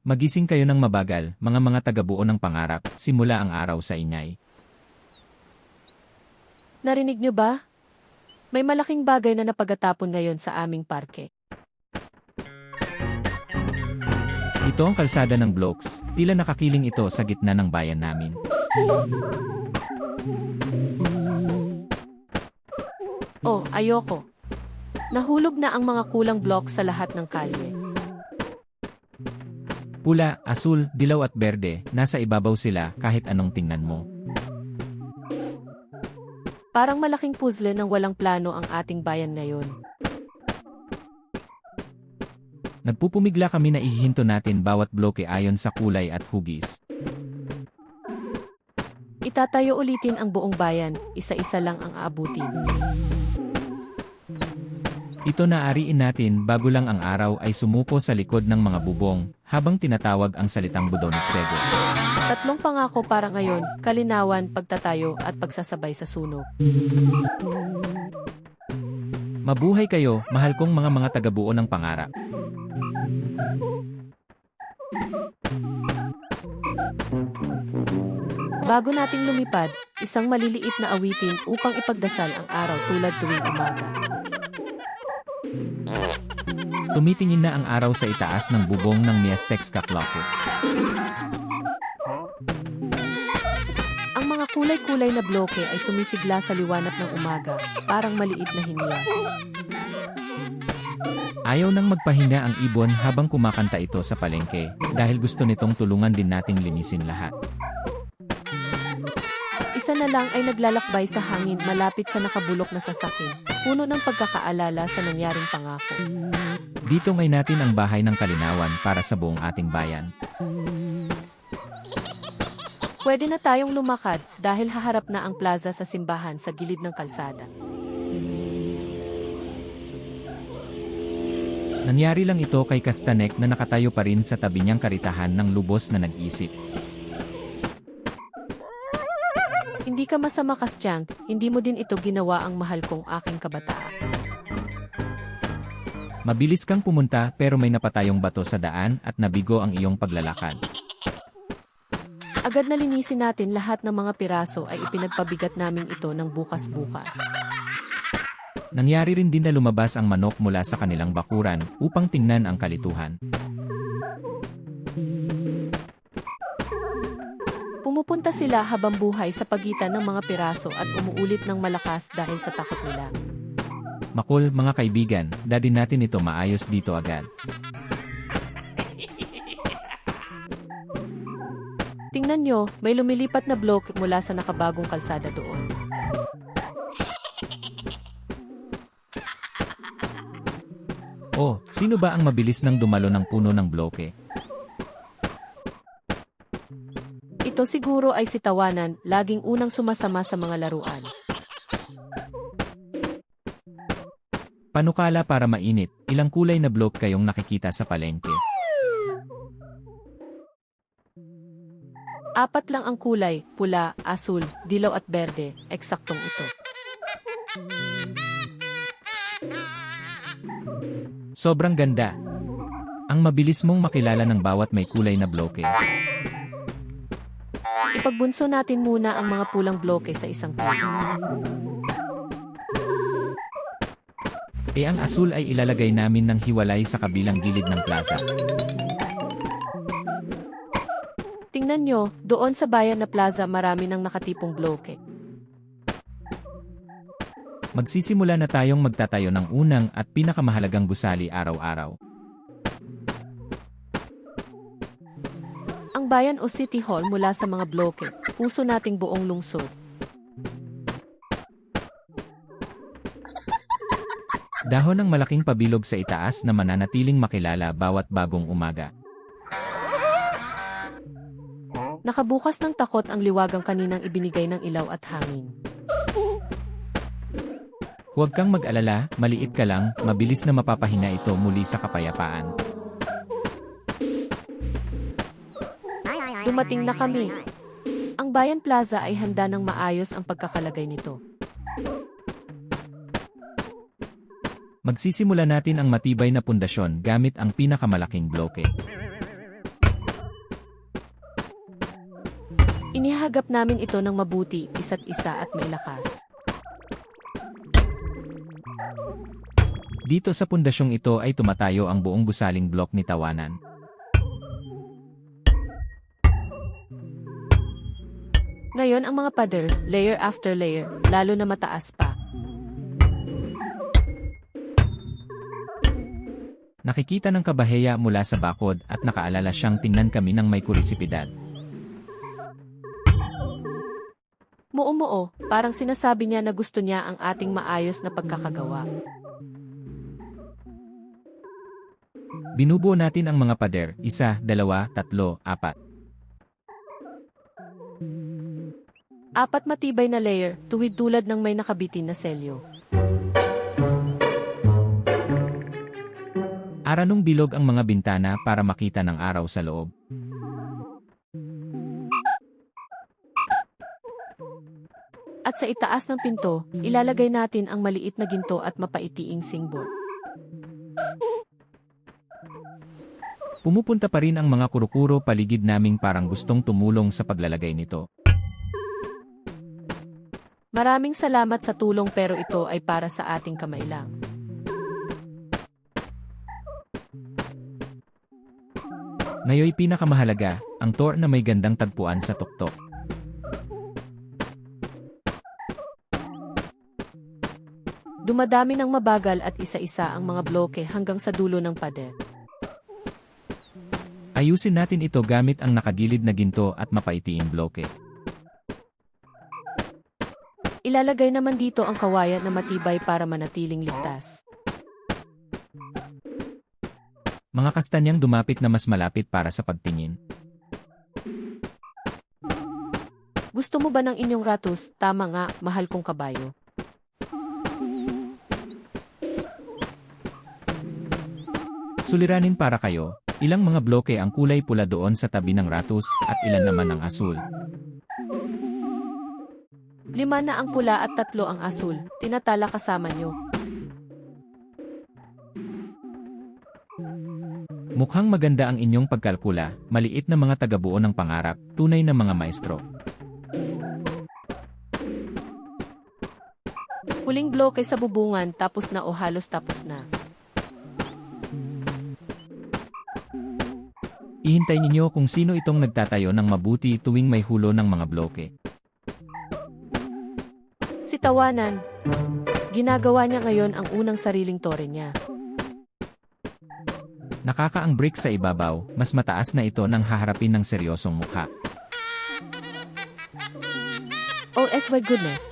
Magising kayo ng mabagal, mga tagabuo ng pangarap, simula ang araw sa ingay. Narinig nyo ba? May malaking bagay na napagatapon ngayon sa aming parke. Ito ang kalsada ng blocks, tila nakakiling ito sa gitna ng bayan namin. Oh, ayoko. Nahulog na ang mga kulang blocks sa lahat ng kalye. Pula, asul, dilaw at berde, nasa ibabaw sila kahit anong tingnan mo. Parang malaking puzzle ng walang plano ang ating bayan ngayon. Nagpupumigla kami na ihihinto natin bawat bloke ayon sa kulay at hugis. Itatayo ulitin ang buong bayan, isa-isa lang ang aabutin. Ito na ariin natin bago lang ang araw ay sumuko sa likod ng mga bubong, habang tinatawag ang salitang Budoniksego. Tatlong pangako para ngayon, kalinawan, pagtatayo at pagsasabay sa sunog. Mabuhay kayo, mahal kong mga tagabuo ng pangarap. Bago nating lumipad, isang maliliit na awitin upang ipagdasal ang araw tulad tuwing umaga. Tumitingin na ang araw sa itaas ng bubong ng Miastex Kaklako. Ang mga kulay-kulay na bloke ay sumisigla sa liwanag ng umaga, parang maliit na himyas. Ayaw nang magpahinga ang ibon habang kumakanta ito sa palengke, dahil gusto nitong tulungan din nating linisin lahat. Isa na lang ay naglalakbay sa hangin malapit sa nakabulok na sasakyan, puno ng pagkakaalala sa nangyaring pangako. Dito ngay natin ang bahay ng kalinawan para sa buong ating bayan. Pwede na tayong lumakad dahil haharap na ang plaza sa simbahan sa gilid ng kalsada. Nangyari lang ito kay Kastanek na nakatayo pa rin sa tabi niyang karitahan ng lubos na nag-isip. Hindi ka masama, Kastyang, hindi mo din ito ginawa ang mahal kong aking kabataan. Mabilis kang pumunta pero may napatayong bato sa daan at nabigo ang iyong paglalakad. Agad na linisin natin lahat ng mga piraso ay ipinagpabigat namin ito ng bukas-bukas. Nangyari rin din na lumabas ang manok mula sa kanilang bakuran upang tingnan ang kalituhan. Pumupunta sila habang buhay sa pagitan ng mga piraso at umuulit ng malakas dahil sa takot nila. Makul, mga kaibigan, dadin natin ito maayos dito agad. Tingnan nyo, may lumilipat na bloke mula sa nakabagong kalsada doon. Oh, sino ba ang mabilis nang dumalo ng puno ng bloke? Ito siguro ay si Tawanan, laging unang sumasama sa mga laruan. Panukala para mainit, ilang kulay na bloke kayong nakikita sa palengke? 4 lang ang kulay, pula, asul, dilaw at berde, eksaktong ito. Sobrang ganda. Ang mabilis mong makilala ng bawat may kulay na bloke. Ipagbunso natin muna ang mga pulang bloke sa isang puno. Ang asul ay ilalagay namin ng hiwalay sa kabilang gilid ng plaza. Tingnan nyo, doon sa bayan na plaza marami ng nakatipong bloke. Magsisimula na tayong magtatayo ng unang at pinakamahalagang gusali araw-araw. Ang bayan o City Hall mula sa mga bloke, puso nating buong lungsod. Dahon ng malaking pabilog sa itaas na mananatiling makilala bawat bagong umaga. Nakabukas ng takot ang liwagang kaninang ibinigay ng ilaw at hangin. Huwag kang mag-alala, maliit ka lang, mabilis na mapapahinga ito muli sa kapayapaan. Dumating na kami. Ang Bayan Plaza ay handa ng maayos ang pagkakalagay nito. Magsisimula natin ang matibay na pundasyon gamit ang pinakamalaking bloke. Inihagap namin ito ng mabuti, isa't isa at may lakas. Dito sa pundasyong ito ay tumatayo ang buong gusaling blok ni Tawanan. Ngayon ang mga pader, layer after layer, lalo na mataas pa. Nakikita ng kabaheya mula sa bakod at nakaalala siyang tingnan kami ng may kurisipidad. Muumuo, parang sinasabi niya na gusto niya ang ating maayos na pagkakagawa. Binubuo natin ang mga pader, 1, 2, 3, 4. 4 matibay na layer, tuwid tulad ng may nakabitin na selyo. Aranong bilog ang mga bintana para makita ng araw sa loob. At sa itaas ng pinto, ilalagay natin ang maliit na ginto at mapaitiing singboard. Pumupunta pa rin ang mga kurukuro paligid naming parang gustong tumulong sa paglalagay nito. Maraming salamat sa tulong pero ito ay para sa ating kamay lang. Ngayoy pinakamahalaga, ang door na may gandang tagpuan sa tuktok. Dumadami ng mabagal at isa-isa ang mga bloke hanggang sa dulo ng pader. Ayusin natin ito gamit ang nakagilid na ginto at mapaitiing bloke. Ilalagay naman dito ang kawayan na matibay para manatiling ligtas. Mga kastanyang dumapit na mas malapit para sa pagtingin. Gusto mo ba ng inyong ratus? Tama nga, mahal kong kabayo. Suliranin para kayo, ilang mga bloke ang kulay pula doon sa tabi ng ratus at ilan naman ang asul. 5 na ang pula at 3 ang asul, tinatala kasama nyo. Mukhang maganda ang inyong pagkalkula, maliit na mga tagabuo ng pangarap, tunay na mga maestro. Huling bloke sa bubungan tapos na o halos tapos na. Ihintay ninyo kung sino itong nagtatayo ng mabuti tuwing may hulo ng mga bloke. Si Tawanan. Ginagawa niya ngayon ang unang sariling tore niya. Nakakaang brick sa ibabaw, mas mataas na ito nang haharapin ng seryosong mukha. Oh my goodness.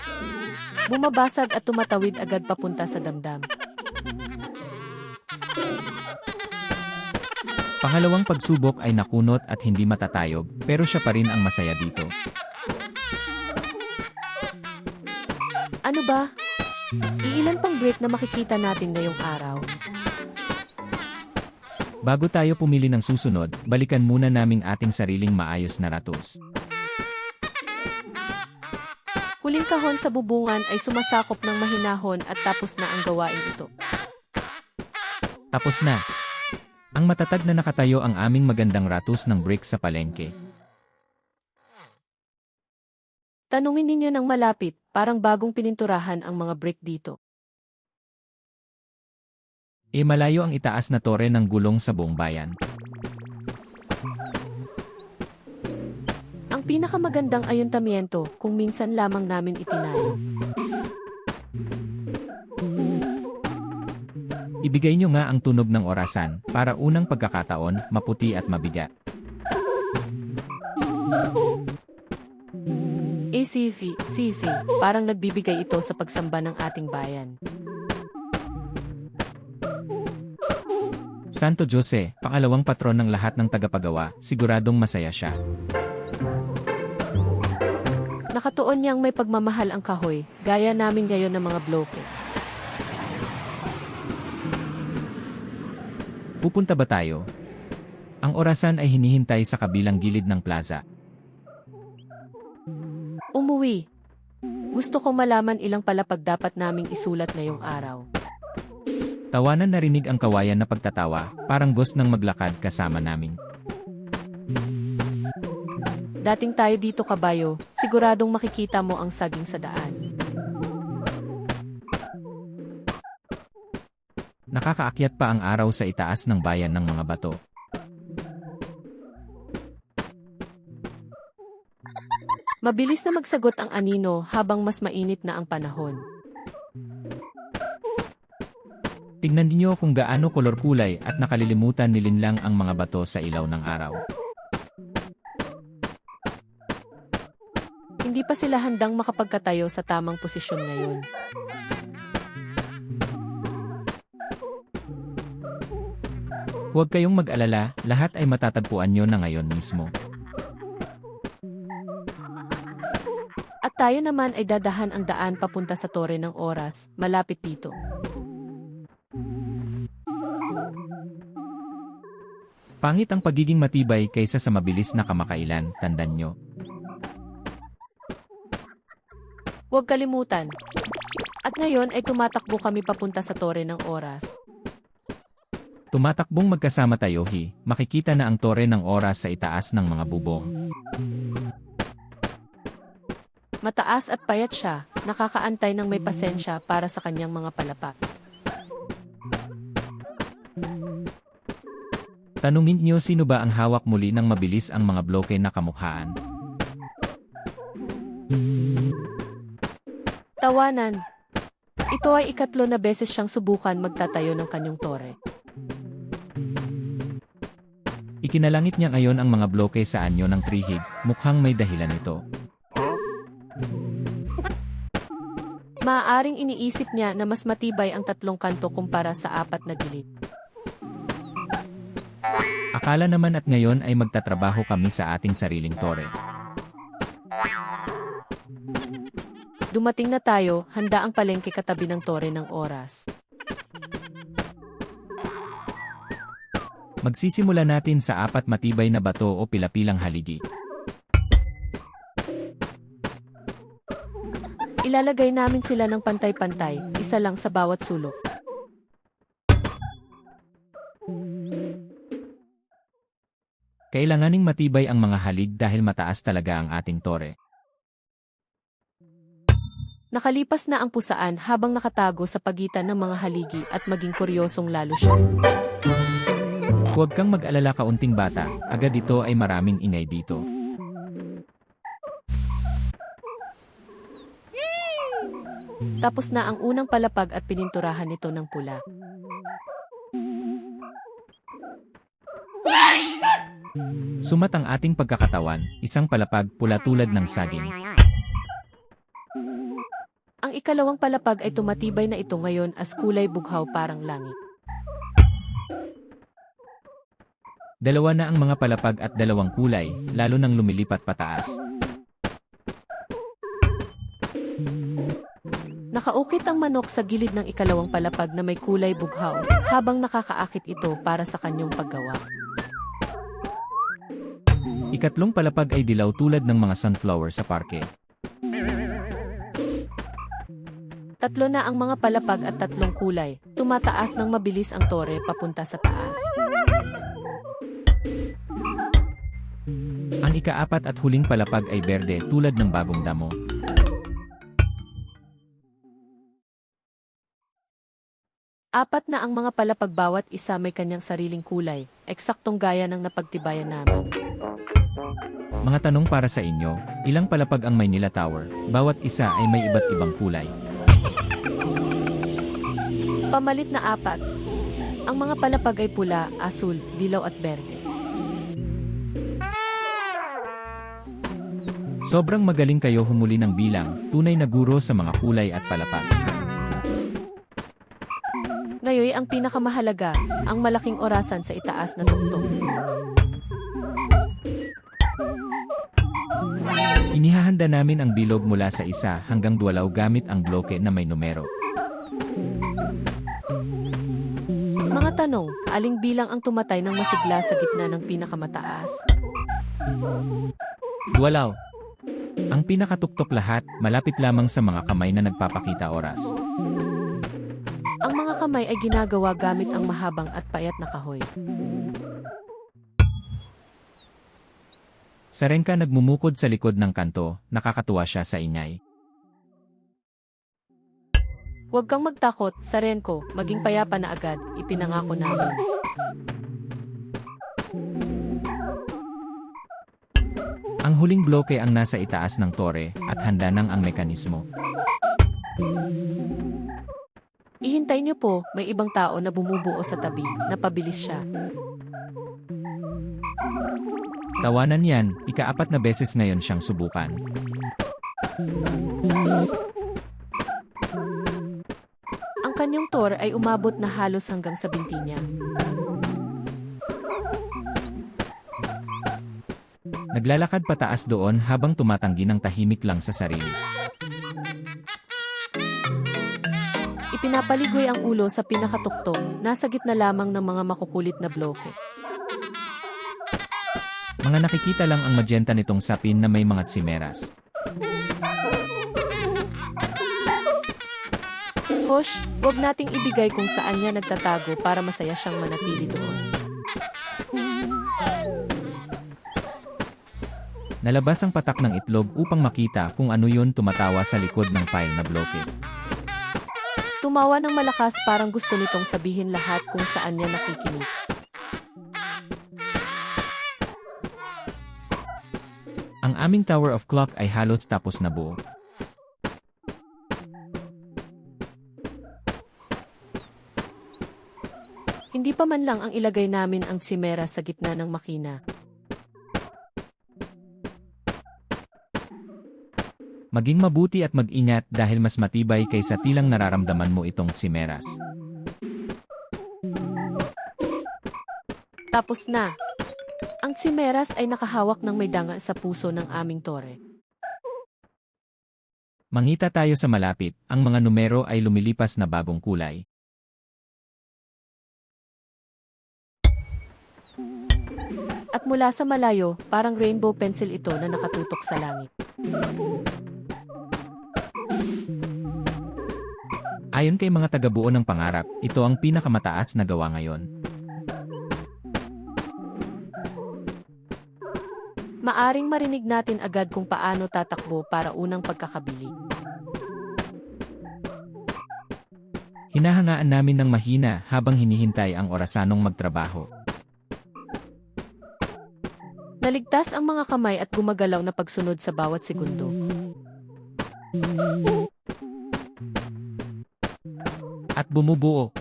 Bumabasag at tumatawid agad papunta sa damdam. Pangalawang pagsubok ay nakunot at hindi matatayog, pero siya pa rin ang masaya dito. Ano ba? Iilan pang brick na makikita natin ngayong araw? Bago tayo pumili ng susunod, balikan muna naming ating sariling maayos na ratos. Huling kahon sa bubungan ay sumasakop ng mahinahon at tapos na ang gawain ito. Tapos na. Ang matatag na nakatayo ang aming magandang ratos ng brick sa palengke. Tanungin ninyo ng malapit, parang bagong pininturahan ang mga brick dito. Malayo ang itaas na tore ng gulong sa buong bayan. Ang pinakamagandang ayuntamiento kung minsan lamang namin itinayo. Ibigay nyo nga ang tunog ng orasan, para unang pagkakataon, maputi at mabigat. ACV, parang nagbibigay ito sa pagsamba ng ating bayan. Santo Jose, pangalawang patron ng lahat ng tagapagawa, siguradong masaya siya. Nakatuon niyang may pagmamahal ang kahoy, gaya namin ngayon ng mga bloke. Pupunta ba tayo? Ang orasan ay hinihintay sa kabilang gilid ng plaza. Umuwi. Gusto kong malaman ilang palapag dapat naming isulat ngayong araw. Tawanan narinig ang kawayan na pagtatawa, parang ghost ng maglakad kasama namin. Dating tayo dito kabayo, siguradong makikita mo ang saging sa daan. Nakakaakyat pa ang araw sa itaas ng bayan ng mga bato. Mabilis na magsagot ang anino habang mas mainit na ang panahon. Tingnan niyo kung gaano kolor-kulay at nakalilimutan nilinlang ang mga bato sa ilaw ng araw. Hindi pa sila handang makapagkatayo sa tamang posisyon ngayon. Huwag kayong mag-alala, lahat ay matatagpuan nyo na ngayon mismo. At tayo naman ay dadahan ang daan papunta sa Tore ng Oras, malapit dito. Pangit ang pagiging matibay kaysa sa mabilis na kamakailan, tandaan nyo. Huwag kalimutan. At ngayon ay tumatakbo kami papunta sa Tore ng Oras. Tumatakbong magkasama tayo, makikita na ang Tore ng Oras sa itaas ng mga bubong. Mataas at payat siya, nakakaantay ng may pasensya para sa kanyang mga palapa. Tanungin niyo sino ba ang hawak muli ng mabilis ang mga bloke na kamukhaan. Tawanan. Ito ay ikatlo na beses siyang subukan magtatayo ng kanyang tore. Ikinalangit niya ngayon ang mga bloke sa anyo ng trihig, mukhang may dahilan ito. Maaaring iniisip niya na mas matibay ang tatlong kanto kumpara sa apat na gilid. Akala naman at ngayon ay magtatrabaho kami sa ating sariling tore. Dumating na tayo, handa ang palengke katabi ng Tore ng Oras. Magsisimula natin sa apat matibay na bato o pilapilang haligi. Ilalagay namin sila ng pantay-pantay, isa lang sa bawat sulok. Kailanganing matibay ang mga halig dahil mataas talaga ang ating tore. Nakalipas na ang pusaan habang nakatago sa pagitan ng mga haligi at maging kuryosong lalo siya. Huwag kang mag-alala kaunting bata, agad ito ay maraming ingay dito. Tapos na ang unang palapag at pininturahan nito ng pula. Sumat ang ating pagkakatawan, isang palapag pula tulad ng saging. Ang ikalawang palapag ay tumatibay na ito ngayon as kulay bughaw parang langit. Dalawa na ang mga palapag at dalawang kulay, lalo nang lumilipat pataas. Nakaukit ang manok sa gilid ng ikalawang palapag na may kulay bughaw, habang nakakaakit ito para sa kanyang paggawa. Ikatlong palapag ay dilaw tulad ng mga sunflower sa parke. Tatlo na ang mga palapag at tatlong kulay, tumataas ng mabilis ang tore papunta sa taas. Ang ikaapat at huling palapag ay berde tulad ng bagong damo. Apat na ang mga palapag bawat isa may kanyang sariling kulay, eksaktong gaya ng napagtibayan namin. Mga tanong para sa inyo, ilang palapag ang Maynila Tower? Bawat isa ay may iba't ibang kulay. Pamalit na apat. Ang mga palapag ay pula, asul, dilaw at berde. Sobrang magaling kayo humuli ng bilang, tunay na guro sa mga kulay at palapag. Ngayon ang pinakamahalaga, ang malaking orasan sa itaas na tugtog. Inihahanda namin ang bilog mula sa 1 hanggang 12 gamit ang bloke na may numero. Mga tanong, aling bilang ang tumatay ng masigla sa gitna ng pinakamataas? 12. Ang pinakatuktok lahat, malapit lamang sa mga kamay na nagpapakita oras. Ang mga kamay ay ginagawa gamit ang mahabang at payat na kahoy. Sarenka nagmumukod sa likod ng kanto, nakakatuwa siya sa ingay. Huwag kang magtakot, Sarenko, maging payapa na agad, ipinangako namin. Ang huling bloke ang nasa itaas ng tore at handa nang ang mekanismo. Ihintay niyo po, may ibang tao na bumubuo sa tabi, napabilis siya. Tawanan yan, ika-4 na beses ngayon siyang subukan. Ang kanyang tor ay umabot na halos hanggang sa binti niya. Naglalakad pataas doon habang tumatanggi ng tahimik lang sa sarili. Ipinapaligoy ang ulo sa pinakatuktong, nasa gitna lamang ng mga makukulit na bloke. Mga nakikita lang ang magenta nitong sapin na may mga tsimeras. Hosh, huwag nating ibigay kung saan niya nagtatago para masaya siyang manatili doon. Nalabas ang patak ng itlog upang makita kung ano yun tumatawa sa likod ng pile na bloke. Tumawa ng malakas parang gusto nitong sabihin lahat kung saan niya nakikinig. Ang aming Tower of Clock ay halos tapos na buo. Hindi pa man lang ang ilagay namin ang tsimera sa gitna ng makina. Maging mabuti at mag-ingat dahil mas matibay kaysa tilang nararamdaman mo itong tsimeras. Tapos na. Ang tsimeras ay nakahawak ng may danga sa puso ng aming tore. Mangita tayo sa malapit, ang mga numero ay lumilipas na bagong kulay. At mula sa malayo, parang rainbow pencil ito na nakatutok sa langit. Ayon kay mga tagabuo ng pangarap, ito ang pinakamataas na gawa ngayon. Maaring marinig natin agad kung paano tatakbo para unang pagkakabili. Hinahangaan namin ng mahina habang hinihintay ang orasanong magtrabaho. Naligtas ang mga kamay at gumagalaw na pagsunod sa bawat segundo. At bumubuo.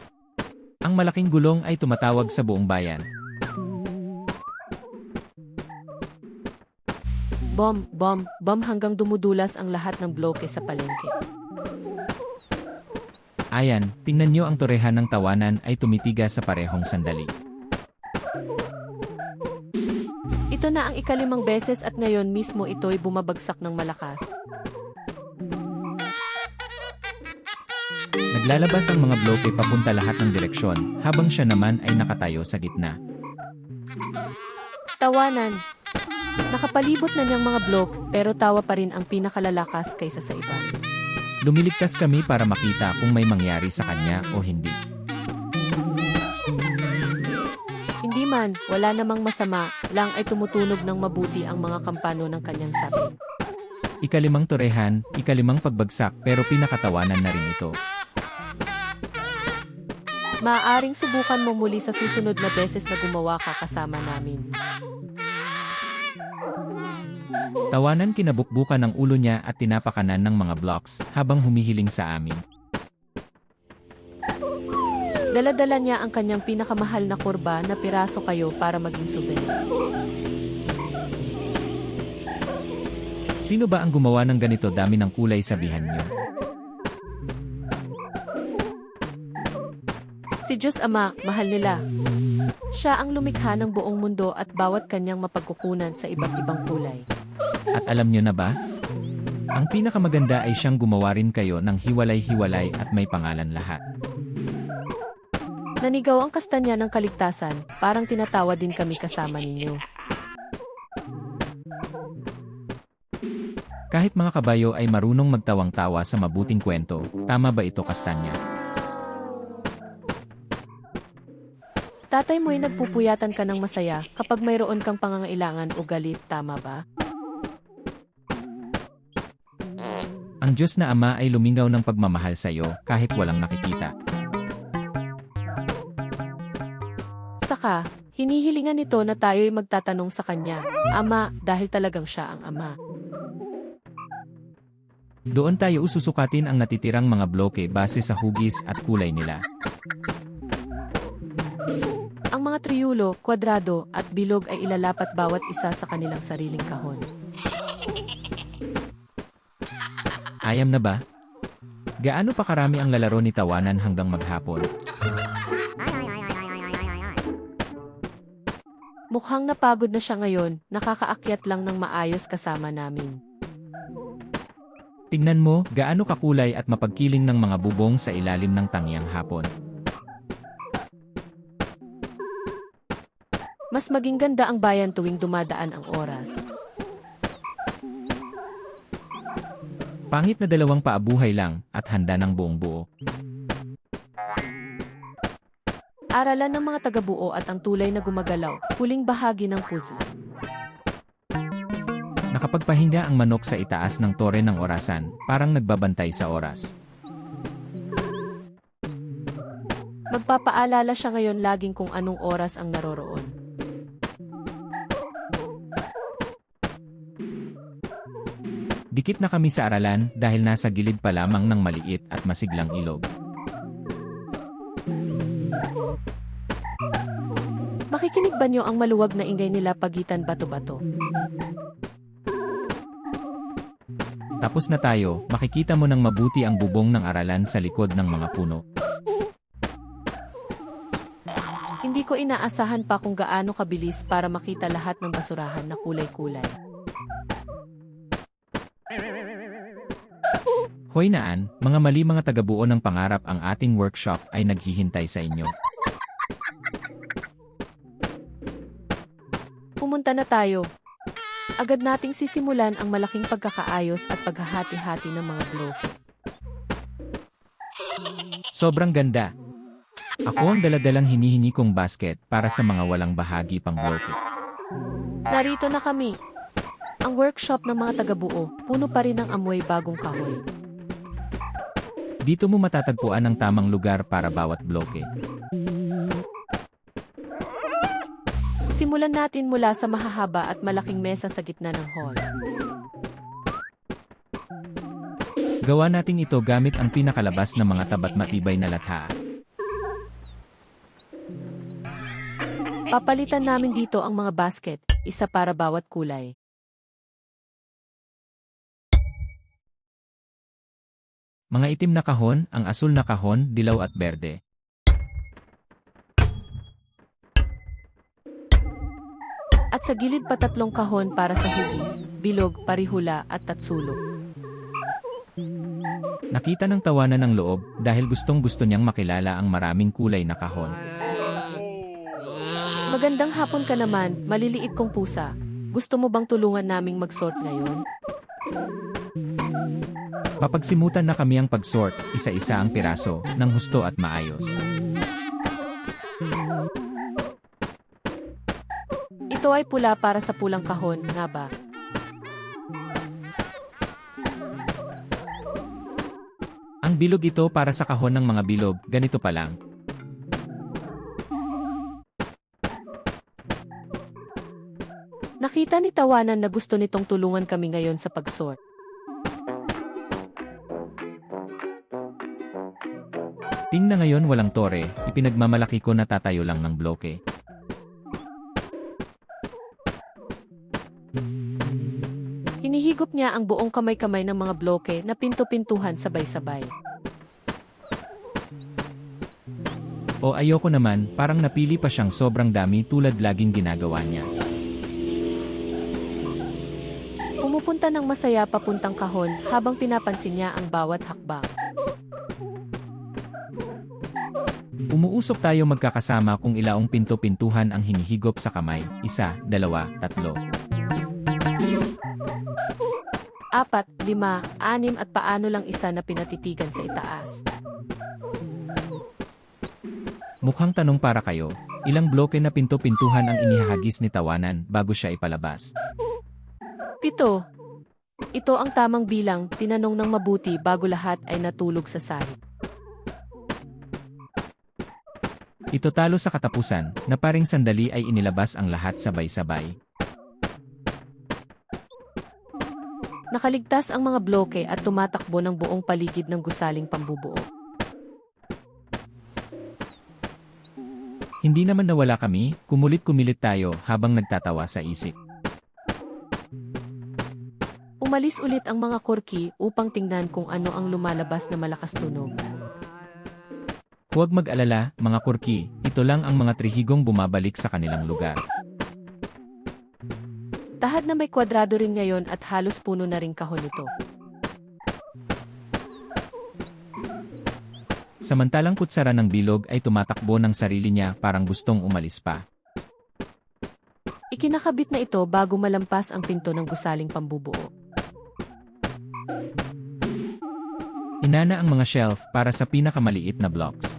Ang malaking gulong ay tumatawag sa buong bayan. Bom, bom, bom hanggang dumudulas ang lahat ng bloke sa palengke. Ayan, tingnan nyo ang torehan ng tawanan ay tumitigas sa parehong sandali. Ito na ang ika-5 beses at ngayon mismo ito'y bumabagsak ng malakas. Naglalabas ang mga bloke papunta lahat ng direksyon, habang siya naman ay nakatayo sa gitna. Tawanan. Nakapalibot na niyang mga bloke pero tawa pa rin ang pinakalalakas kaysa sa iba. Lumiligtas kami para makita kung may mangyari sa kanya o hindi. Hindi man, wala namang masama, lang ay tumutunog ng mabuti ang mga kampano ng kanyang sabi. Ika-5 torehan, ika-5 pagbagsak pero pinakatawanan na rin ito. Maaaring subukan mo muli sa susunod na beses na gumawa ka kasama namin. Tawanan kinabukbukan ng ulo niya at tinapakanan ng mga blocks habang humihiling sa amin. Dala-dala niya ang kanyang pinakamahal na kurba na piraso kayo para maging souvenir. Sino ba ang gumawa ng ganito dami ng kulay sabihan niyo? Si Diyos Ama, mahal nila. Siya ang lumikha ng buong mundo at bawat kanyang mapagkukunan sa iba't ibang kulay. At alam niyo na ba? Ang pinakamaganda ay siyang gumawa rin kayo ng hiwalay-hiwalay at may pangalan lahat. Nanigaw ang kastanya ng kaligtasan, parang tinatawa din kami kasama ninyo. Kahit mga kabayo ay marunong magtawang-tawa sa mabuting kwento, tama ba ito, Kastanya? Tatay mo'y nagpupuyatan ka ng masaya kapag mayroon kang pangangailangan o galit, tama ba? Ang Diyos na Ama ay lumingaw ng pagmamahal sa iyo kahit walang nakikita. Saka, hinihilingan nito na tayo'y magtatanong sa Kanya, Ama, dahil talagang siya ang Ama. Doon tayo ususukatin ang natitirang mga bloke base sa hugis at kulay nila. Ang mga triyulo, kwadrado, at bilog ay ilalapat bawat isa sa kanilang sariling kahon. Ayam na ba? Gaano pa karami ang lalaro ni Tawanan hanggang maghapon? Mukhang napagod na siya ngayon, nakakaakyat lang ng maayos kasama namin. Tingnan mo, gaano kakulay at mapagkiling ng mga bubong sa ilalim ng tangyang hapon. Mas maging ganda ang bayan tuwing dumadaan ang oras. Pangit na dalawang paabuhay lang at handa ng buong buo. Aralan ng mga taga-buo at ang tulay na gumagalaw, huling bahagi ng puzzle. Nakapagpahinga ang manok sa itaas ng tore ng orasan, parang nagbabantay sa oras. Magpapaalala siya ngayon laging kung anong oras ang naroroon. Dikit na kami sa aralan dahil nasa gilid pa lamang ng maliit at masiglang ilog. Makikinig ba niyo ang maluwag na ingay nila pagitan bato-bato? Tapos na tayo, makikita mo ng mabuti ang bubong ng aralan sa likod ng mga puno. Hindi ko inaasahan pa kung gaano kabilis para makita lahat ng basurahan na kulay-kulay. Hoy Naan, mga mali mga taga-buo ng pangarap ang ating workshop ay naghihintay sa inyo. Pumunta na tayo. Agad nating sisimulan ang malaking pagkakaayos at paghahati-hati ng mga bloke. Sobrang ganda. Ako ang daladalang hinihingi kong basket para sa mga walang bahagi pang bloke. Narito na kami. Ang workshop ng mga taga-buo, puno pa rin ang amoy bagong kahoy. Dito mo matatagpuan ang tamang lugar para bawat bloke. Simulan natin mula sa mahahaba at malaking mesa sa gitna ng hall. Gawa natin ito gamit ang pinakalabas na mga tabat matibay na latha. Papalitan namin dito ang mga basket, isa para bawat kulay. Mga itim na kahon, ang asul na kahon, dilaw at berde. At sa gilid pa 3 kahon para sa hugis, bilog, parihula at tatsulok. Nakita ng tawanan ng loob dahil gustong-gusto niyang makilala ang maraming kulay na kahon. Magandang hapon ka naman, maliliit kong pusa. Gusto mo bang tulungan naming mag-sort ngayon? Papagsimutan na kami ang pag-sort, isa-isa ang piraso, ng husto at maayos. Ito ay pula para sa pulang kahon, nga ba? Ang bilog ito para sa kahon ng mga bilog, ganito pa lang. Nakita ni Tawanan na gusto nitong tulungan kami ngayon sa pag-sort. Tingnan ngayon walang tore, ipinagmamalaki ko na tatayo lang ng bloke. Hinihigop niya ang buong kamay-kamay ng mga bloke na pinto-pintuhan sabay-sabay. O ayoko naman, parang napili pa siyang sobrang dami tulad laging ginagawa niya. Pumupunta ng masaya papuntang kahon habang pinapansin niya ang bawat hakbang. Umuusok tayo magkakasama kung ilaong pinto-pintuhan ang hinihigop sa kamay, 1, 2, 3. 4, 5, 6 at paano lang isa na pinatitigan sa itaas. Mukhang tanong para kayo, Ilang bloke na pinto-pintuhan ang inihahagis ni Tawanan bago siya ipalabas. 7. Ito ang tamang bilang, tinanong ng mabuti bago lahat ay natulog sa sahig. Ito talo sa katapusan, na paring sandali ay inilabas ang lahat sabay-sabay. Nakaligtas ang mga bloke at tumatakbo ng buong paligid ng gusaling pambubuo. Hindi naman nawala kami, kumulit-kumilit tayo habang nagtatawa sa isip. Umalis ulit ang mga korki upang tingnan kung ano ang lumalabas na malakas tunog. Huwag mag-alala, mga kurki, ito lang ang mga trihigong bumabalik sa kanilang lugar. Tahad na may kwadrado rin ngayon at halos puno na ring kahon ito. Samantalang kutsara ng bilog ay tumatakbo ng sarili niya parang gustong umalis pa. Ikinakabit na ito bago malampas ang pinto ng gusaling pambubuo. Inana ang mga shelf para sa pinakamaliit na blocks.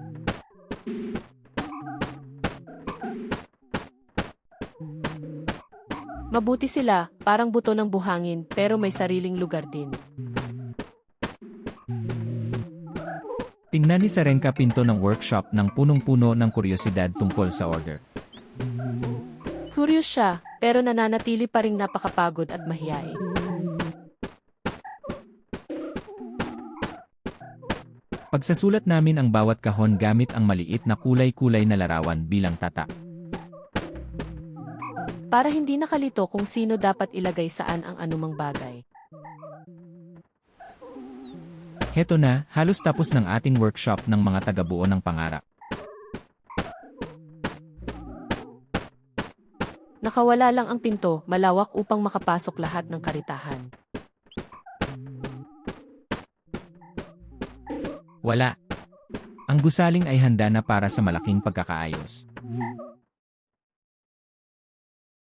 Mabuti sila, parang buto ng buhangin, pero may sariling lugar din. Tingnan ni Sarenka pinto ng workshop ng punong-puno ng kuryosidad tungkol sa order. Curious siya, pero nananatili pa ring napakapagod at mahiyain. Pagsasulat namin ang bawat kahon gamit ang maliit na kulay-kulay na larawan bilang tata. Para hindi nakalito kung sino dapat ilagay saan ang anumang bagay. Heto na, halos tapos ng ating workshop ng mga tagabuo ng pangarap. Nakawala lang ang pinto, malawak upang makapasok lahat ng karitahan. Wala. Ang gusaling ay handa na para sa malaking pagkakaayos.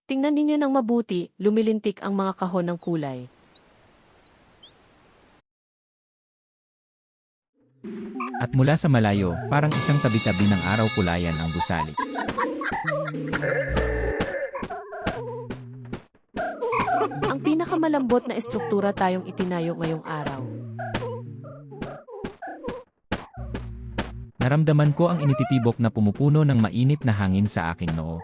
Tingnan ninyo ng mabuti, lumilintik ang mga kahon ng kulay. At mula sa malayo, parang isang tabi-tabi ng araw kulayan ang gusali. Ang pinakamalambot na estruktura tayong itinayo ngayong araw. Naramdaman ko ang inititibok na pumupuno ng mainit na hangin sa aking noo.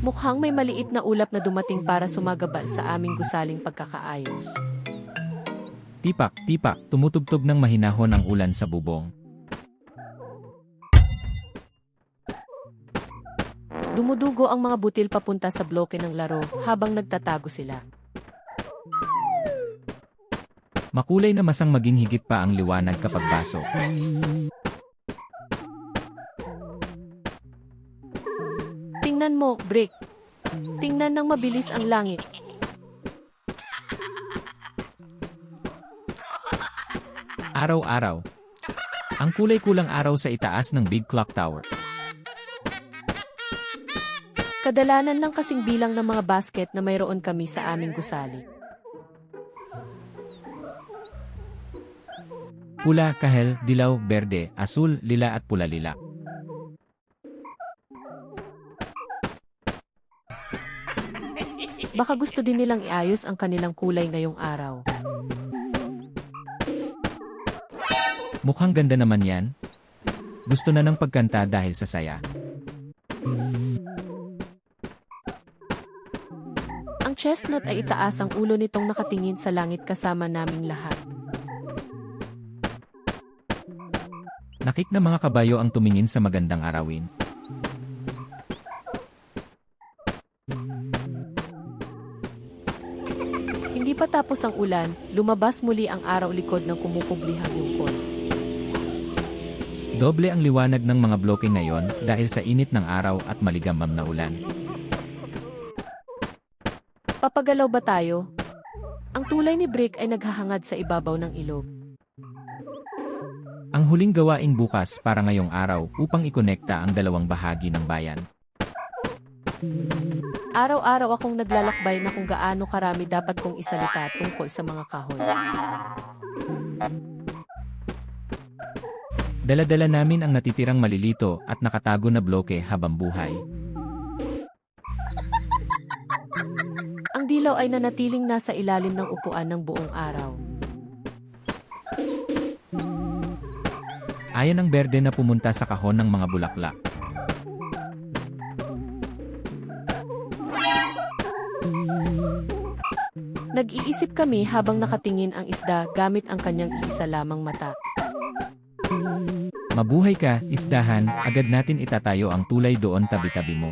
Mukhang may maliit na ulap na dumating para sumagabal sa aming gusaling pagkakaayos. Tipak, tipak, tumutugtog ng mahinahon ang ulan sa bubong. Dumudugo ang mga butil papunta sa bloke ng laro habang nagtatago sila. Makulay na masang maging higit pa ang liwanag kapag baso. Tingnan mo, Brick. Tingnan ng mabilis ang langit. Araw-araw. Ang kulay-kulang araw sa itaas ng Big Clock Tower. Kadalanan lang kasing bilang ng mga basket na mayroon kami sa aming gusali. Pula, kahel, dilaw, berde, asul, lila at pula-lila. Baka gusto din nilang iayos ang kanilang kulay ngayong araw. Mukhang ganda naman yan. Gusto na ng pagkanta dahil sa saya. Ang chestnut ay itaas ang ulo nitong nakatingin sa langit kasama naming lahat. Nakik na mga kabayo ang tumingin sa magandang arawin. Hindi pa tapos ang ulan, lumabas muli ang araw likod ng kumukublihang yungkol. Doble ang liwanag ng mga bloke ngayon dahil sa init ng araw at maligamam na ulan. Papagalaw ba tayo? Ang tulay ni Brick ay naghahangad sa ibabaw ng ilog. Ang huling gawain bukas para ngayong araw upang ikonekta ang dalawang bahagi ng bayan. Araw-araw akong naglalakbay na kung gaano karami dapat kong isalita tungkol sa mga kahon. Dala-dala namin ang natitirang malilito at nakatago na bloke habang buhay. Ang dilaw ay nanatiling nasa ilalim ng upuan ng buong araw. Ayan ang berde na pumunta sa kahon ng mga bulaklak. Nag-iisip kami habang nakatingin ang isda gamit ang kanyang iisa lamang mata. Mabuhay ka, isdahan, agad natin itatayo ang tulay doon tabi-tabi mo.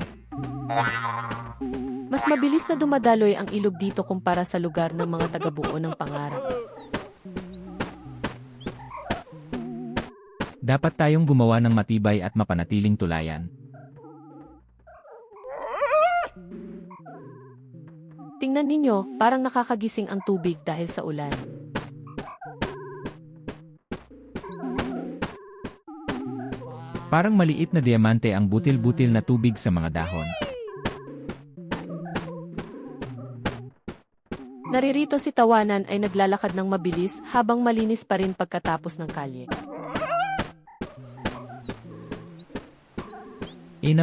Mas mabilis na dumadaloy ang ilog dito kumpara sa lugar ng mga taga-buo ng pangarap. Dapat tayong gumawa ng matibay at mapanatiling tulayan. Tingnan ninyo, parang nakakagising ang tubig dahil sa ulan. Parang maliit na diamante ang butil-butil na tubig sa mga dahon. Naririto si Tawanan ay naglalakad ng mabilis habang malinis pa rin pagkatapos ng kalye.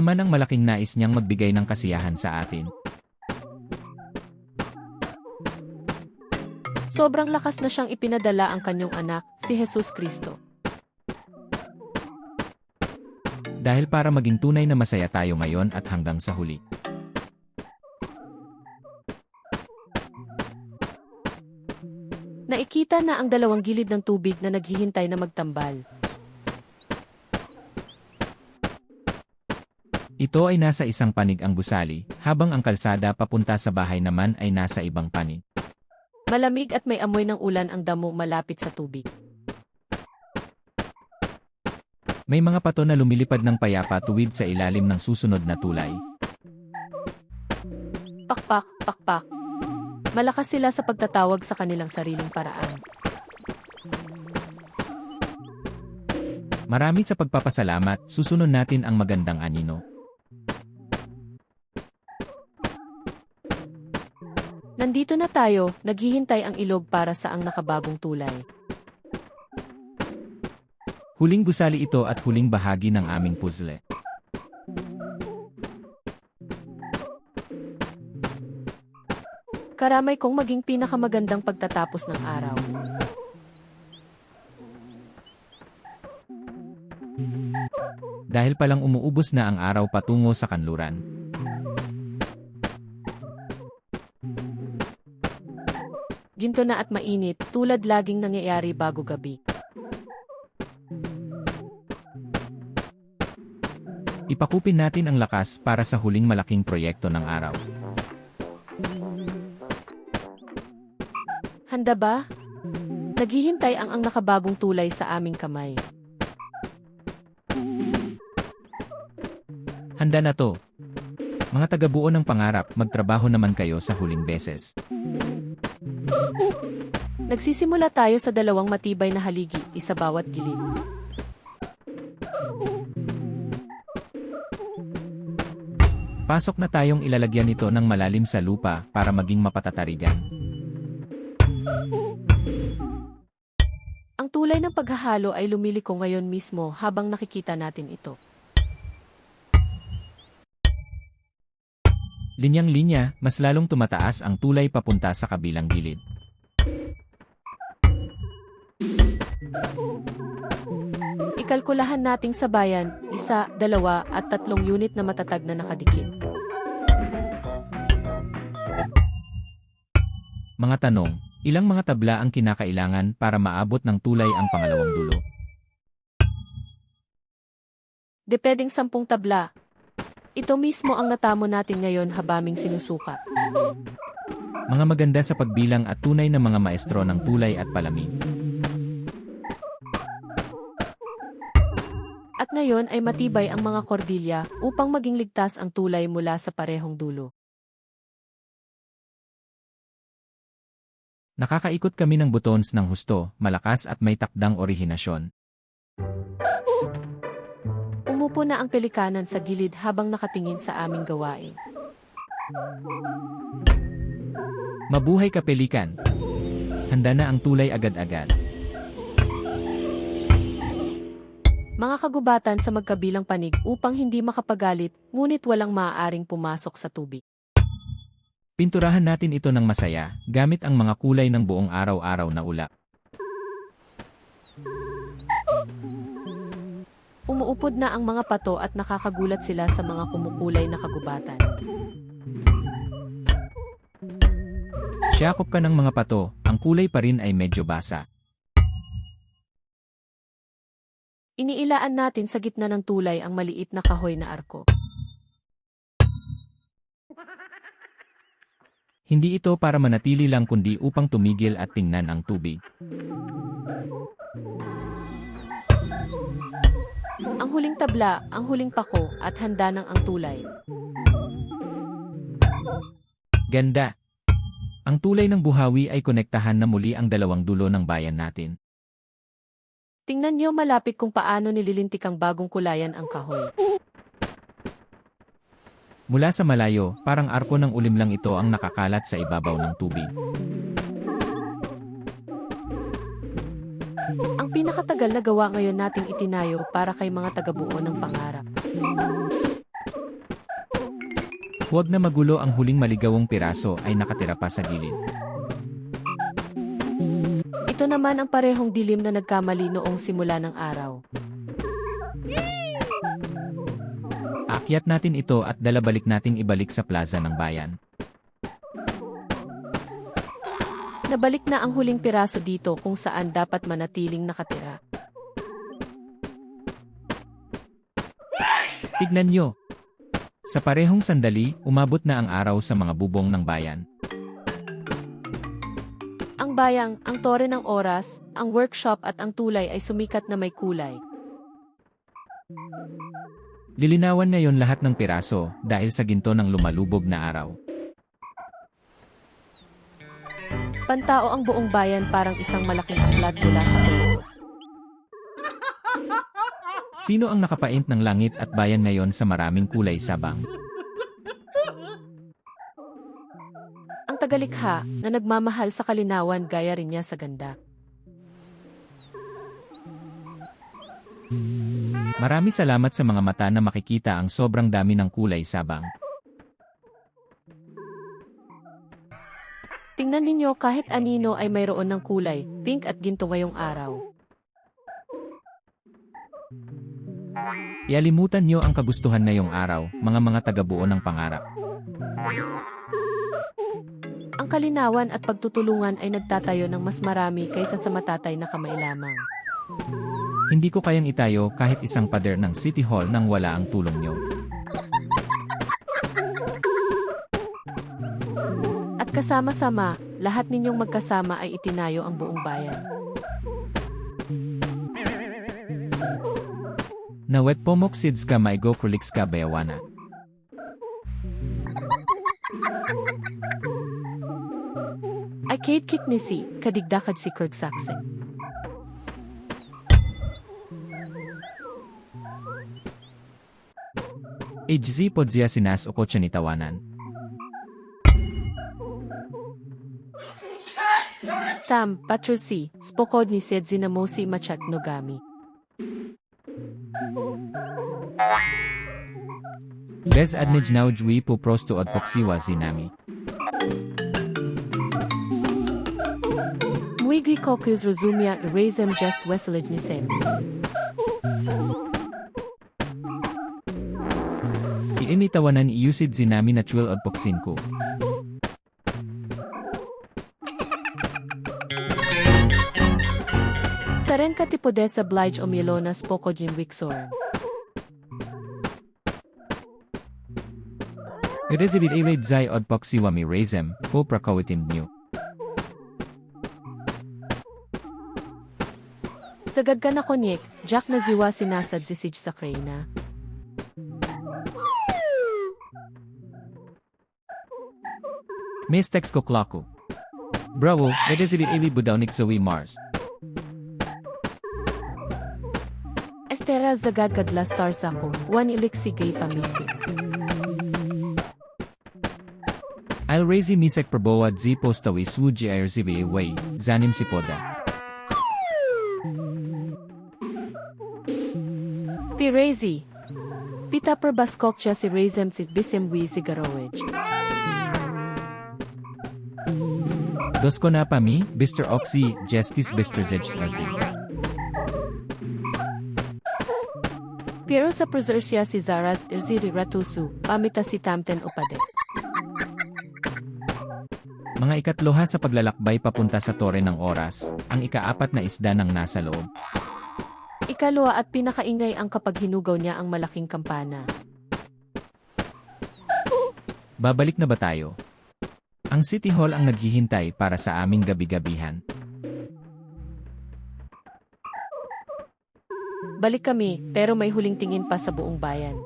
Naman ang malaking nais niyang magbigay ng kasiyahan sa atin. Sobrang lakas na siyang ipinadala ang kanyang anak, si Jesus Kristo. Dahil para maging tunay na masaya tayo ngayon at hanggang sa huli. Nakikita na ang dalawang gilid ng tubig na naghihintay na magtambal. Ito ay nasa isang panig ang gusali, habang ang kalsada papunta sa bahay naman ay nasa ibang panig. Malamig at may amoy ng ulan ang damo malapit sa tubig. May mga pato na lumilipad ng payapa tuwid sa ilalim ng susunod na tulay. Pakpak, pakpak. Malakas sila sa pagtatawag sa kanilang sariling paraan. Marami sa pagpapasalamat, susunod natin ang magandang anino. Nandito na tayo, naghihintay ang ilog para sa ang nakabagong tulay. Huling gusali ito at huling bahagi ng aming puzzle. Karamay kong maging pinakamagandang pagtatapos ng araw. Dahil palang umuubos na ang araw patungo sa kanluran. Ginto na at mainit, tulad laging nangyayari bago gabi. Ipakupin natin ang lakas para sa huling malaking proyekto ng araw. Handa ba? Naghihintay ang nakabagong tulay sa aming kamay. Handa na to. Mga taga-buo ng pangarap, magtrabaho naman kayo sa huling beses. Nagsisimula tayo sa dalawang matibay na haligi, isa bawat gilid. Pasok na tayong ilalagyan ito ng malalim sa lupa para maging mapatatarigan. Ang tulay ng paghahalo ay lumiliko ngayon mismo habang nakikita natin ito. Linyang-linya, mas lalong tumataas ang tulay papunta sa kabilang gilid. Ikalkulahan nating sabayan, 1, 2 at 3 unit na matatag na nakadikit. Mga tanong, ilang mga tabla ang kinakailangan para maabot ng tulay ang pangalawang dulo? Depending 10 tabla. Ito mismo ang natamo natin ngayon habaming sinusukat. Mga maganda sa pagbilang at tunay na mga maestro ng tulay at palamin. At ngayon ay matibay ang mga kordilya upang maging ligtas ang tulay mula sa parehong dulo. Nakakaikot kami ng butons ng husto, malakas at may takdang orihinasyon. Umupo na ang pelikanan sa gilid habang nakatingin sa aming gawain. Mabuhay ka, pelikan! Handa na ang tulay agad-agad. Mga kagubatan sa magkabilang panig upang hindi makapagalit, ngunit walang maaaring pumasok sa tubig. Pinturahan natin ito ng masaya, gamit ang mga kulay ng buong araw-araw na ula. Umuupod na ang mga pato at nakakagulat sila sa mga kumukulay na kagubatan. Siyakop ka ng mga pato, ang kulay pa rin ay medyo basa. Iniilaan natin sa gitna ng tulay ang maliit na kahoy na arko. Hindi ito para manatili lang kundi upang tumigil at tingnan ang tubig. Ang huling tabla, ang huling pako, at handa ng ang tulay. Ganda! Ang tulay ng buhawi ay konektahan na muli ang dalawang dulo ng bayan natin. Tingnan niyo malapit kung paano nililintik ang bagong kulayan ang kahoy. Mula sa malayo, parang arko ng ulim lang ito ang nakakalat sa ibabaw ng tubig. Ang pinakatagal na gawa ngayon nating itinayo para kay mga tagabuo ng pangarap. Huwag na magulo, ang huling maligawong piraso ay nakatira pa sa gilid. Ito naman ang parehong dilim na nagkamali noong simula ng araw. Aakyat natin ito at dalabalik nating ibalik sa plaza ng bayan. Nabalik na ang huling piraso dito kung saan dapat manatiling nakatira. Tignan nyo! Sa parehong sandali, umabot na ang araw sa mga bubong ng bayan. Ang bayang, ang tore ng oras, ang workshop at ang tulay ay sumikat na may kulay. Lilinawan ngayon lahat ng piraso dahil sa ginto ng lumalubog na araw. Pantao ang buong bayan parang isang malaking aklat mula sa ulo. Sino ang nakapaint ng langit at bayan ngayon sa maraming kulay sabang? Ang tagalikha na nagmamahal sa kalinawan gaya rin niya sa ganda. Marami salamat sa mga mata na makikita ang sobrang dami ng kulay sabang. Tingnan ninyo kahit anino ay mayroon ng kulay, pink at ginto ngayong araw. Ialimutan nyo ang kagustuhan ngayong araw, mga tagabuo ng pangarap. Ang kalinawan at pagtutulungan ay nagtatayo ng mas marami kaysa sa matatay na kamay lamang. Hindi ko kayang itayo kahit isang pader ng City Hall nang wala ang tulong nyo. At kasama-sama, lahat ninyong magkasama ay itinayo ang buong bayan. Nawet pomok sids ka maigo krulix ka bayawana. Ay Kate Kitnisi, kadigdakad si Kirk Saxon. HZ podzia sinas o kotsa ni tawanan. Tam, Patrusi, spokod ni Sedzi Namosi Machat Nogami. Bez adnej naujwi po prosto od poksiwa zinami. Mwigli kokus rozumia razem just weselij nisem. Iinitawanan iusid zinami na chwil od poksin ko. Saren ka tipodesa blige o mielona spokod yung wixor. Rezibit iwid zay od poksiwa mi razem, po prakawitim nyo. Sagad ka na konyek, Jack na ziwa sinasad si Sige sa krena. Mistex ko klako. Bravo, rezibit iwid budawnik sa Mars. Estera zagad kadla stars ako, one iliksi gay pamisi. I'll raise misek proboad zi postawi suji ay rzibi way, zanim si poda. Rezi. Pita perbaskokcha si Rezem si Bisimwi Sigarovich. Dosko na pami, Mr. Oxy, Justice Bistrozej Slazi. Pero sa presersya si Zaraz Irziri Ratusu, pamita si Tamten Opade. Mga ikatloha sa paglalakbay papunta sa Tore ng Oras, ang ikaapat na isda ng nasa loob. Ikalawa at pinakaingay ang kapag hinugaw niya ang malaking kampana. Babalik na ba tayo? Ang City Hall ang naghihintay para sa aming gabi-gabihan. Balik kami, pero may huling tingin pa sa buong bayan.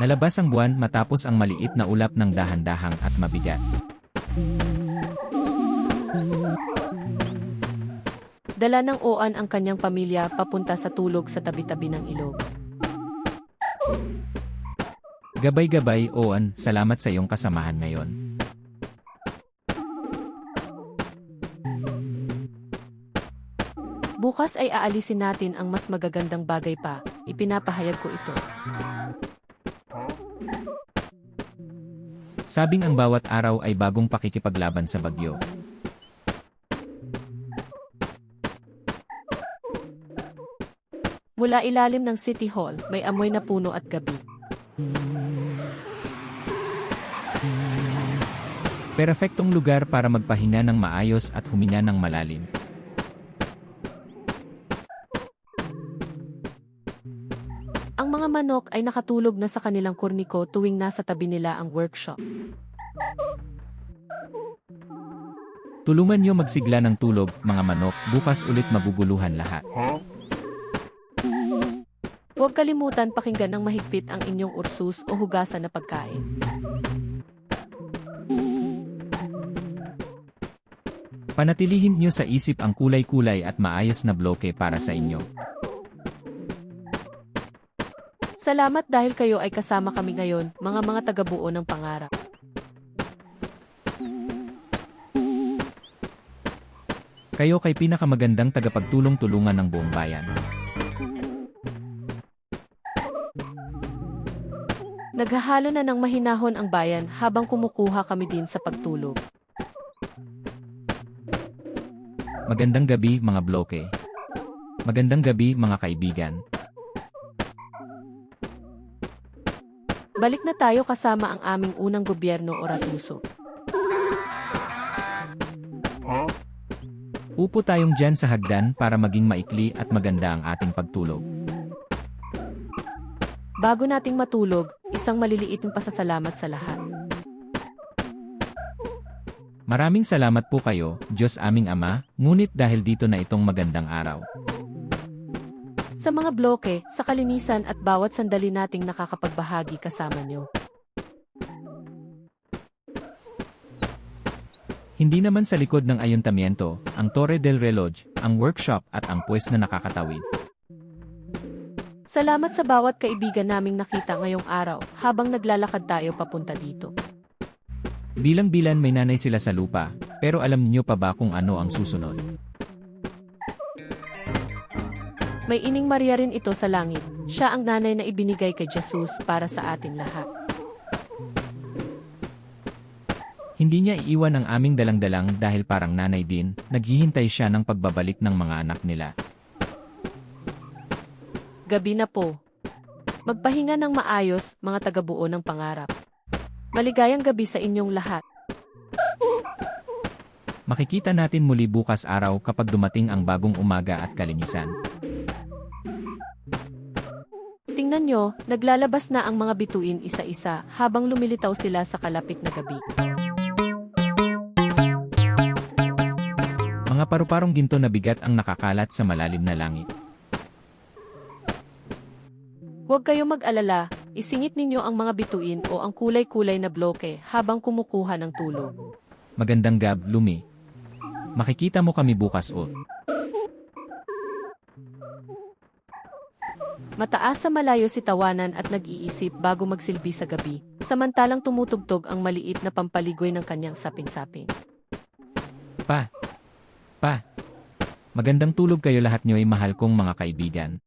Nalabas ang buwan matapos ang maliit na ulap ng dahan-dahang at mabigat. Dala ng Oan ang kanyang pamilya papunta sa tulog sa tabi-tabi ng ilog. Gabay-gabay, Oan, salamat sa iyong kasamahan ngayon. Bukas ay aalisin natin ang mas magagandang bagay pa, ipinapahayag ko ito. Sabing ang bawat araw ay bagong pakikipaglaban sa bagyo. Mula ilalim ng City Hall, may amoy na puno at gabi. Perpektong lugar para magpahinga ng maayos at huminga ng malalim. Ang mga manok ay nakatulog na sa kanilang kurniko tuwing nasa tabi nila ang workshop. Tulungan niyo magsigla ng tulog, mga manok, bukas ulit maguguluhan lahat. Huwag kalimutan pakinggan ng mahigpit ang inyong ursus o hugasan na pagkain. Panatilihin niyo sa isip ang kulay-kulay at maayos na bloke para sa inyo. Salamat dahil kayo ay kasama kami ngayon, mga taga-buo ng pangarap. Kayo kay pinakamagandang tagapagtulong-tulungan ng buong bayan. Naghahalo na ng mahinahon ang bayan habang kumukuha kami din sa pagtulog. Magandang gabi, mga bloke. Magandang gabi, mga kaibigan. Balik na tayo kasama ang aming unang gobyerno o Ratuso. Upo tayong dyan sa hagdan para maging maikli at maganda ang ating pagtulog. Bago nating matulog, isang maliliit na pasasalamat sa lahat. Maraming salamat po kayo, Diyos aming Ama, ngunit dahil dito na itong magandang araw. Sa mga bloke, sa kalinisan at bawat sandali nating nakakapagbahagi kasama nyo. Hindi naman sa likod ng ayuntamiento, ang Torre del Reloj, ang workshop at ang puwes na nakakatawid. Salamat sa bawat kaibigan naming nakita ngayong araw habang naglalakad tayo papunta dito. Bilang-bilan may nanay sila sa lupa, pero alam niyo pa ba kung ano ang susunod? May ining Maria rin ito sa langit. Siya ang nanay na ibinigay kay Jesus para sa ating lahat. Hindi niya iiwan ang aming dalang-dalang dahil parang nanay din, naghihintay siya ng pagbabalik ng mga anak nila. Gabi na po. Magpahinga ng maayos, mga taga-buo ng pangarap. Maligayang gabi sa inyong lahat. Makikita natin muli bukas araw kapag dumating ang bagong umaga at kalinisan. Tingnan nyo, naglalabas na ang mga bituin isa-isa habang lumilitaw sila sa kalapit na gabi. Mga paru-parong ginto na bigat ang nakakalat sa malalim na langit. Huwag kayong mag-alala, isingit ninyo ang mga bituin o ang kulay-kulay na bloke habang kumukuha ng tulog. Magandang gab, Lumi. Makikita mo kami bukas o. Mataas sa malayo si tawanan at nag-iisip bago magsilbi sa gabi, samantalang tumutugtog ang maliit na pampaligoy ng kanyang sapin-sapin. Pa! Magandang tulog kayo lahat nyo'y mahal kong mga kaibigan.